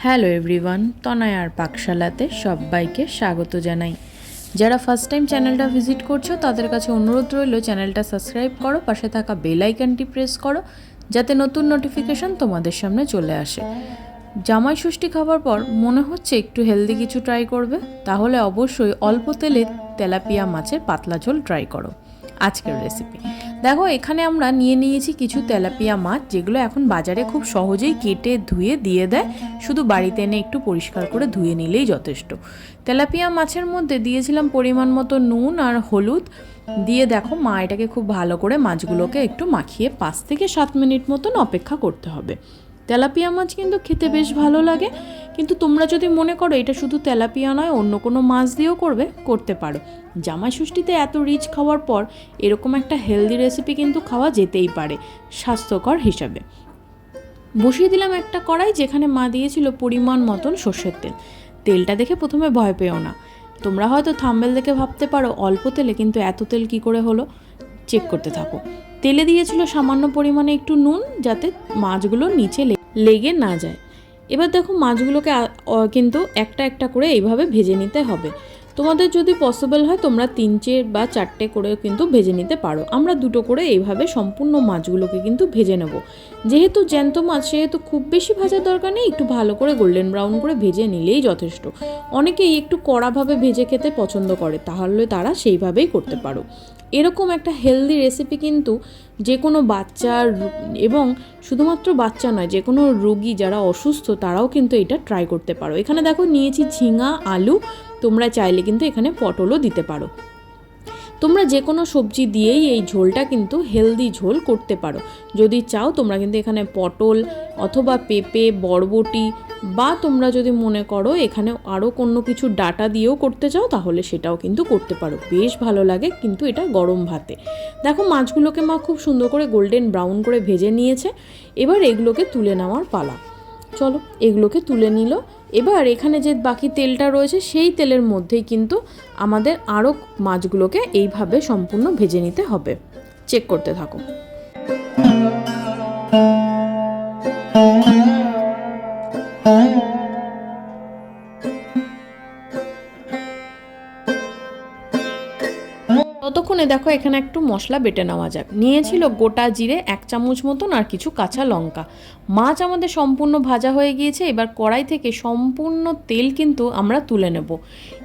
Hello everyone, তনয়ার পাকশালাতে সবাইকে স্বাগত জানাই। যারা ফার্স্ট টাইম চ্যানেলটা ভিজিট করছো তাদের কাছে অনুরোধ রইল চ্যানেলটা সাবস্ক্রাইব করো, পাশে থাকা বেল আইকনটি প্রেস করো যাতে নতুন নোটিফিকেশান তোমাদের সামনে চলে আসে। জামাই ষষ্ঠী খাবার পর মনে হচ্ছে একটু হেলদি কিছু ট্রাই করবে, তাহলে অবশ্যই অল্প তেলে তেলাপিয়া মাছের পাতলা ঝোল ট্রাই করো। আজকের রেসিপি দেখো, এখানে আমরা নিয়েছি কিছু তেলাপিয়া মাছ, যেগুলো এখন বাজারে খুব সহজেই কেটে ধুয়ে দিয়ে দেয়, শুধু বাড়িতে এনে একটু পরিষ্কার করে ধুয়ে নিলেই যথেষ্ট। তেলাপিয়া মাছের মধ্যে দিয়েছিলাম পরিমাণ মতো নুন আর হলুদ দিয়ে দেখো মা এটাকে খুব ভালো করে মাছগুলোকে একটু মাখিয়ে 5 থেকে 7 মিনিট মতন অপেক্ষা করতে হবে। তেলাপিয়া মাছ কিন্তু খেতে বেশ ভালো লাগে, কিন্তু তোমরা যদি মনে করো এটা শুধু তেলাপিয়া নয় অন্য কোনো মাছ দিয়েও করতে পারো। জামাই ষষ্ঠীতে এত রিচ খাওয়ার পর এরকম একটা হেলদি রেসিপি কিন্তু খাওয়া যেতেই পারে স্বাস্থ্যকর হিসাবে। বসিয়ে দিলাম একটা কড়াই, যেখানে মা দিয়েছিল পরিমাণ মতন সর্ষের তেল। তেলটা দেখে প্রথমে ভয় পেও না, তোমরা হয়তো থাম্বনেল দেখে ভাবতে পারো অল্প তেলে, কিন্তু এত তেল কি করে হলো, চেক করতে থাকো। তেলে দিয়েছিল সামান্য পরিমাণে একটু নুন, যাতে মাছগুলো নিচে লেগে না যায়। এবার দেখো মাছগুলোকে কিন্তু একটা একটা করে এইভাবে ভেজে নিতে হবে। তোমাদের যদি পসিবল হয় তোমরা 3 বা 4 করেও কিন্তু ভেজে নিতে পারো। আমরা 2 করে এইভাবে সম্পূর্ণ মাছগুলোকে কিন্তু ভেজে নেব। যেহেতু জ্যান্ত মাছ সেহেতু খুব বেশি ভাজার দরকার নেই, একটু ভালো করে গোল্ডেন ব্রাউন করে ভেজে নিলেই যথেষ্ট। অনেকেই একটু কড়াভাবে ভেজে খেতে পছন্দ করে, তাহলে তারা সেইভাবেই করতে পারো। এরকম একটা হেলদি রেসিপি কিন্তু যে কোনো বাচ্চা, এবং শুধুমাত্র বাচ্চা নয়, যে কোনো রোগী যারা অসুস্থ তারাও কিন্তু এটা ট্রাই করতে পারো। এখানে দেখো নিয়েছি ঝিঙা, আলু, তোমরা চাইলে কিন্তু এখানে পটলও দিতে পারো। তোমরা যে কোনো সবজি দিয়েই এই ঝোলটা কিন্তু হেলদি ঝোল করতে পারো। যদি চাও তোমরা কিন্তু এখানে পটল অথবা পেঁপে, বরবটি, বা তোমরা যদি মনে করো এখানে আরও কোনো কিছু ডাটা দিয়েও করতে চাও তাহলে সেটাও কিন্তু করতে পারো, বেশ ভালো লাগে কিন্তু এটা গরম ভাতে। দেখো মাছগুলোকে মা খুব সুন্দর করে গোল্ডেন ব্রাউন করে ভেজে নিয়েছে। এবার এগুলোকে তুলে নেওয়ার পালা। চলো এগুলোকে তুলে নিল। এবার এখানে যে বাকি তেলটা রয়েছে সেই তেলের মধ্যেই কিন্তু আমাদের আরও মাছগুলোকে এইভাবে সম্পূর্ণ ভেজে নিতে হবে। চেক করতে থাকো। ততক্ষণে দেখো এখানে একটু মশলা বেটে নেওয়া যাক। নিয়েছিল গোটা জিরে 1 চামচ মতন আর কিছু কাঁচা লঙ্কা। মাছ আমাদের সম্পূর্ণ ভাজা হয়ে গিয়েছে। এবার কড়াই থেকে সম্পূর্ণ তেল কিন্তু আমরা তুলে নেব।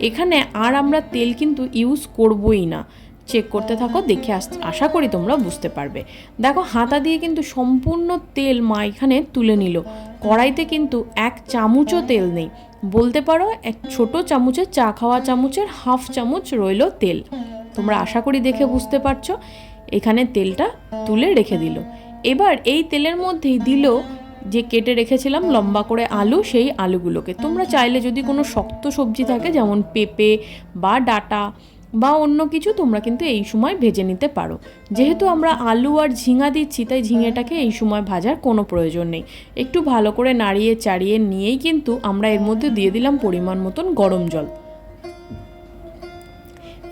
এখানে আর আমরা তেল কিন্তু ইউজ করবই না। চেক করতে থাকো, দেখে আশা করি তোমরা বুঝতে পারবে। দেখো হাতা দিয়ে কিন্তু সম্পূর্ণ তেল মা এখানে তুলে নিল। কড়াইতে কিন্তু 1 চামচও তেল নেই, বলতে পারো এক ছোট চামচের চা খাওয়া চামচের 1/2 চামচ রইল তেল। তোমরা আশা করি দেখে বুঝতে পারছো। এখানে তেলটা তুলে রেখে দিল। এবার এই তেলের মধ্যেই দিল যে কেটে রেখেছিলাম লম্বা করে আলু, সেই আলুগুলোকে তোমরা চাইলে যদি কোনো শক্ত সবজি থাকে যেমন পেঁপে বা ডাটা বা অন্য কিছু, তোমরা কিন্তু এই সময় ভেজে নিতে পারো। যেহেতু আমরা আলু আর ঝিঙা দিচ্ছি তাই ঝিঙেটাকে এই সময় ভাজার কোনো প্রয়োজন নেই। একটু ভালো করে নাড়িয়ে চাড়িয়ে নিয়েই কিন্তু আমরা এর মধ্যে দিয়ে দিলাম পরিমাণ মতন গরম জল।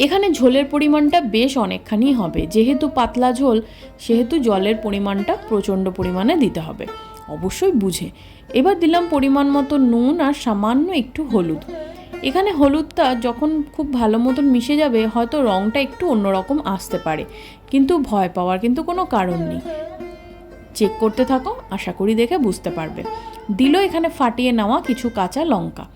এখানে ঝোলের পরিমাণটা বেশ অনেকখানি হবে, যেহেতু পাতলা ঝোল সেহেতু জলের পরিমাণটা প্রচণ্ড পরিমাণে দিতে হবে, অবশ্যই বুঝে। এবার দিলাম পরিমাণ মতো নুন আর সামান্য একটু হলুদ। এখানে হলুদটা যখন খুব ভালো মতন মিশে যাবে হয়তো রঙটা একটু অন্যরকম আসতে পারে, কিন্তু ভয় পাওয়ার কিন্তু কোনো কারণ নেই। চেক করতে থাকো, আশা করি দেখে বুঝতে পারবে। দিল এখানে ফাটিয়ে নেওয়া কিছু কাঁচা লঙ্কা।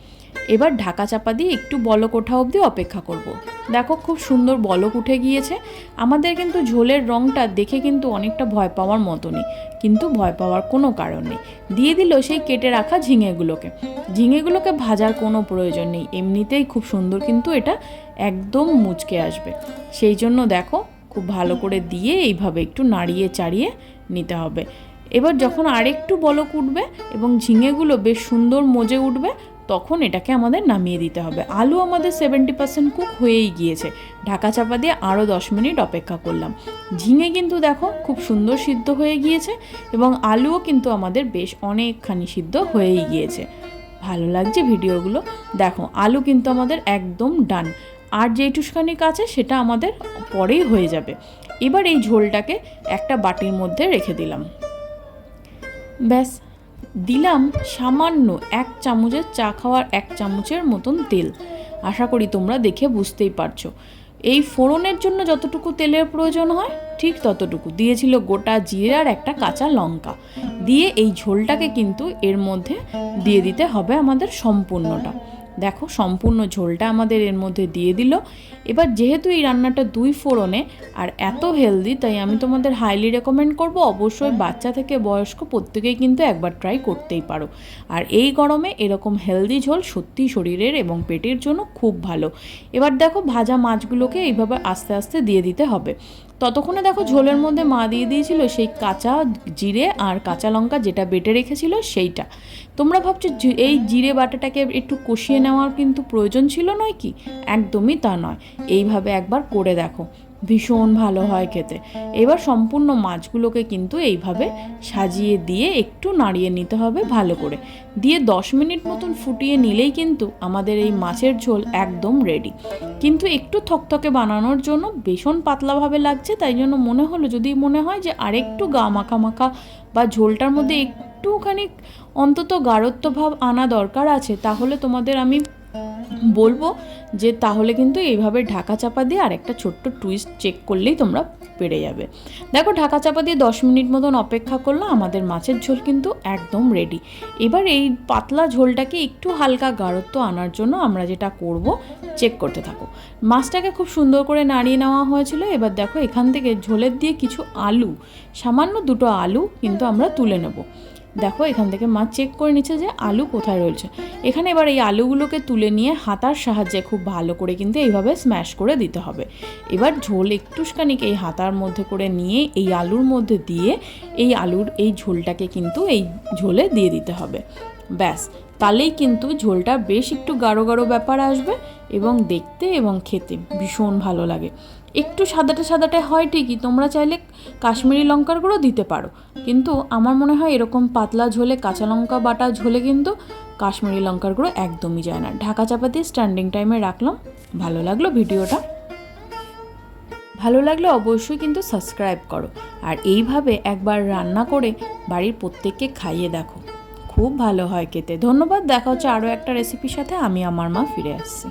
এবার ঢাকা চাপা দিয়ে একটু বলক ওঠা অবধি অপেক্ষা করব। দেখো খুব সুন্দর বলক উঠে গিয়েছে। আমাদের কিন্তু ঝোলের রঙটা দেখে কিন্তু অনেকটা ভয় পাওয়ার মতনই, কিন্তু ভয় পাওয়ার কোনো কারণ নেই। দিয়ে দিল সেই কেটে রাখা ঝিঙেগুলোকে ভাজার কোনো প্রয়োজন নেই, এমনিতেই খুব সুন্দর কিন্তু এটা একদম মুচকে আসবে। সেই জন্য দেখো খুব ভালো করে দিয়ে এইভাবে একটু নাড়িয়ে চাড়িয়ে নিতে হবে। এবার যখন আরেকটু বলক উঠবে এবং ঝিঙেগুলো বেশ সুন্দর মজে উঠবে তখন এটাকে আমাদের নামিয়ে দিতে হবে। আলু আমাদের 70% কুক হয়েই গিয়েছে। ঢাকা চাপা দিয়ে আরও 10 মিনিট অপেক্ষা করলাম। ঝিঙে কিন্তু দেখো খুব সুন্দর সিদ্ধ হয়ে গিয়েছে এবং আলুও কিন্তু আমাদের বেশ অনেকখানি সিদ্ধ হয়েই গিয়েছে। ভালো লাগছে ভিডিওগুলো? দেখো আলু কিন্তু আমাদের একদম ডান, আর যেইটুখানি কাছে সেটা আমাদের পরেই হয়ে যাবে। এবার এই ঝোলটাকে একটা বাটির মধ্যে রেখে দিলাম। ব্যাস দিলাম সামান্য 1 চামচের চা খাওয়ার 1 চামচের মতন তেল। আশা করি তোমরা দেখে বুঝতেই পারছো। এই ফোড়নের জন্য যতটুকু তেলের প্রয়োজন হয় ঠিক ততটুকু দিয়েছিল গোটা জিরে আর একটা কাঁচা লঙ্কা দিয়ে এই ঝোলটাকে কিন্তু এর মধ্যে দিয়ে দিতে হবে আমাদের সম্পূর্ণটা। দেখো সম্পূর্ণ ঝোলটা আমাদের এর মধ্যে দিয়ে দিল। এবার যেহেতু এই রান্নাটা 2 ফোড়নে আর এত হেলদি, তাই আমি তোমাদের হাইলি রেকমেন্ড করব অবশ্যই বাচ্চা থেকে বয়স্ক প্রত্যেকেই কিন্তু একবার ট্রাই করতেই পারো। আর এই গরমে এরকম হেলদি ঝোল সত্যি শরীরের এবং পেটের জন্য খুব ভালো। এবার দেখো ভাজা মাছগুলোকে এইভাবে আস্তে আস্তে দিয়ে দিতে হবে। ততক্ষণে দেখো ঝোলের মধ্যে মা দিয়ে দিয়েছিল সেই কাঁচা জিরে আর কাঁচা লঙ্কা যেটা বেটে রেখেছিল সেইটা। তোমরা ভাবছো এই জিরে বাটাটাকে একটু কষিয়ে নেওয়ার কিন্তু প্রয়োজন ছিল নয় কি? একদমই তা নয়। এইভাবে একবার করে দেখো, ভীষণ ভালো হয় খেতে। এবার সম্পূর্ণ মাছগুলোকে কিন্তু এইভাবে সাজিয়ে দিয়ে একটু নাড়িয়ে নিতে হবে ভালো করে, দিয়ে 10 মিনিট মতন ফুটিয়ে নিলেই কিন্তু আমাদের এই মাছের ঝোল একদম রেডি। কিন্তু একটু থকথকে বানানোর জন্য ভীষণ পাতলাভাবে লাগছে, তাই জন্য মনে হলো যদি মনে হয় যে আরেকটু গা মাখা মাখা বা ঝোলটার মধ্যে একটুখানি অন্তত গাঢ়ত্ব ভাব আনা দরকার আছে, তাহলে তোমাদের আমি বলবো যে তাহলে কিন্তু এইভাবে ঢাকা চাপা দিয়ে আর একটা ছোট্ট টুইস্ট চেক করলেই তোমরা পেরে যাবে। দেখো ঢাকা চাপা দিয়ে 10 মিনিট মতন অপেক্ষা করলে আমাদের মাছের ঝোল কিন্তু একদম রেডি। এবার এই পাতলা ঝোলটাকে একটু হালকা গাঢ়ত্ব আনার জন্য আমরা যেটা করব, চেক করতে থাকো। মাছটাকে খুব সুন্দর করে নাড়িয়ে নেওয়া হয়েছিল। এবার দেখো এখান থেকে ঝোলের দিয়ে কিছু আলু, সামান্য 2টো আলু কিন্তু আমরা তুলে নেব। দেখো এখান থেকে মাছ চেক করে নিচ্ছে যে আলু কোথায় রয়েছে। এখানে এবার এই আলুগুলোকে তুলে নিয়ে হাতার সাহায্যে খুব ভালো করে কিন্তু এইভাবে স্ম্যাশ করে দিতে হবে। এবার ঝোল একটুখানি এই হাতার মধ্যে করে নিয়ে এই আলুর মধ্যে দিয়ে এই আলুর এই ঝোলটাকে কিন্তু এই ঝোলে দিয়ে দিতে হবে। ব্যাস, তাহলেই কিন্তু ঝোলটা বেশ একটু গাঢ় গাঢ় ব্যাপার আসবে এবং দেখতে এবং খেতে ভীষণ ভালো লাগে। একটু সাদাটে সাদাটে হয় ঠিকই, তোমরা চাইলে কাশ্মীরি লঙ্কার গুঁড়ো দিতে পারো, কিন্তু আমার মনে হয় এরকম পাতলা ঝোলে কাঁচা লঙ্কা বাটা ঝোলে কিন্তু কাশ্মীরি লঙ্কার গুঁড়ো একদমই যায় না। ঢাকা চাপা দিয়ে স্ট্যান্ডিং টাইমে রাখলাম। ভালো লাগলো ভিডিওটা? ভালো লাগলে অবশ্যই কিন্তু সাবস্ক্রাইব করো আর এইভাবে একবার রান্না করে বাড়ির প্রত্যেককে খাইয়ে দেখো, খুব ভালো হয় খেতে। ধন্যবাদ। দেখা হচ্ছে আরও একটা রেসিপির সাথে। আমি আমার মা ফিরে আসছি।